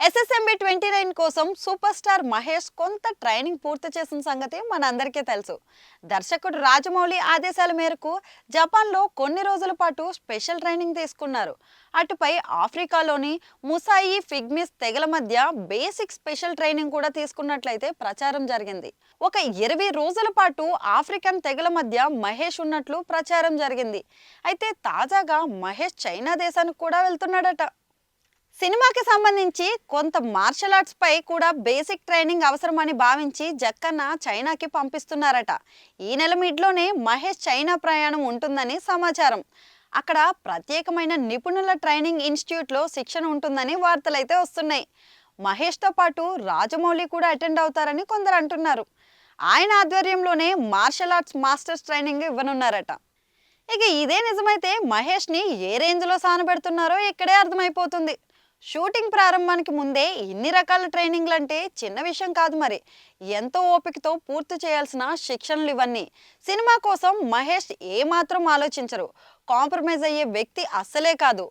SSMB 29 కోసం super star Mahesh కొంత training పూర్తి చేసిన సంగతి మనందరికీ తెలుసు. దర్శకుడు రాజమౌళి ఆదేశాల మేరకు జపాన్లో కొన్ని రోజుల పాటు స్పెషల్ ట్రైనింగ్ తీసుకున్నారు. అటుపై ఆఫ్రికాలోని ముసాయి ఫిగ్మిస్ తెగల మధ్య బేసిక్ స్పెషల్ ట్రైనింగ్ కూడా తీసుకున్నట్లయితే ప్రచారం జరిగింది. ఒక 20 రోజుల పాటు ఆఫ్రికన్ తెగల మధ్య మహేష్ ఉన్నట్లు ప్రచారం జరిగింది. అయితే తాజాగా మహేష్ చైనా దేశానికి కూడా వెళ్తున్నాడట. సినిమాకి సంబంధించి కొంత మార్షల్ ఆర్ట్స్ పై కూడా బేసిక్ ట్రైనింగ్ అవసరమని భావించి జక్కన్న చైనాకి పంపిస్తున్నారట. ఈ నెల మిడ్లోనే మహేష్ చైనా ప్రయాణం ఉంటుందని సమాచారం. అక్కడ ప్రత్యేకమైన నిపుణుల ట్రైనింగ్ ఇన్స్టిట్యూట్లో శిక్షణ ఉంటుందని వార్తలైతే వస్తున్నాయి. మహేష్తో పాటు రాజమౌళి కూడా అటెండ్ అవుతారని కొందరు అంటున్నారు. ఆయన ఆధ్వర్యంలోనే మార్షల్ ఆర్ట్స్ మాస్టర్స్ ట్రైనింగ్ ఇవ్వనున్నారట. ఇక ఇదే నిజమైతే మహేష్ని ఏ రేంజ్లో సానబెడుతున్నారో ఇక్కడే అర్థమైపోతుంది. షూటింగ్ ప్రారంభానికి ముందే ఇన్ని రకాల ట్రైనింగ్లు అంటే చిన్న విషయం కాదు. మరి ఎంతో ఓపికతో పూర్తి చేయాల్సిన శిక్షణలు ఇవన్నీ. సినిమా కోసం మహేష్ ఏమాత్రం ఆలోచించరు, కాంప్రమైజ్ అయ్యే వ్యక్తి అస్సలే కాదు.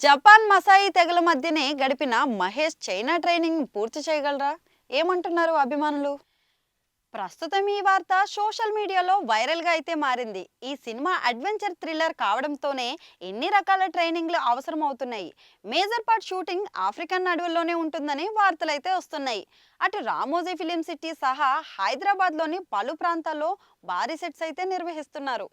జపాన్ మసాయి తెగల మధ్యనే గడిపిన మహేష్ చైనా ట్రైనింగ్ పూర్తి చేయగలరా? ఏమంటున్నారు అభిమానులు? ప్రస్తుతం ఈ వార్త సోషల్ మీడియాలో వైరల్గా అయితే మారింది. ఈ సినిమా అడ్వెంచర్ థ్రిల్లర్ కావడంతోనే ఎన్ని రకాల ట్రైనింగ్లు అవసరం అవుతున్నాయి. మేజర్ పార్ట్ షూటింగ్ ఆఫ్రికన్ అడవుల్లోనే ఉంటుందని వార్తలైతే వస్తున్నాయి. అటు రామోజీ ఫిలిం సిటీ సహా హైదరాబాద్లోని పలు ప్రాంతాల్లో భారీ సెట్స్ అయితే నిర్వహిస్తున్నారు.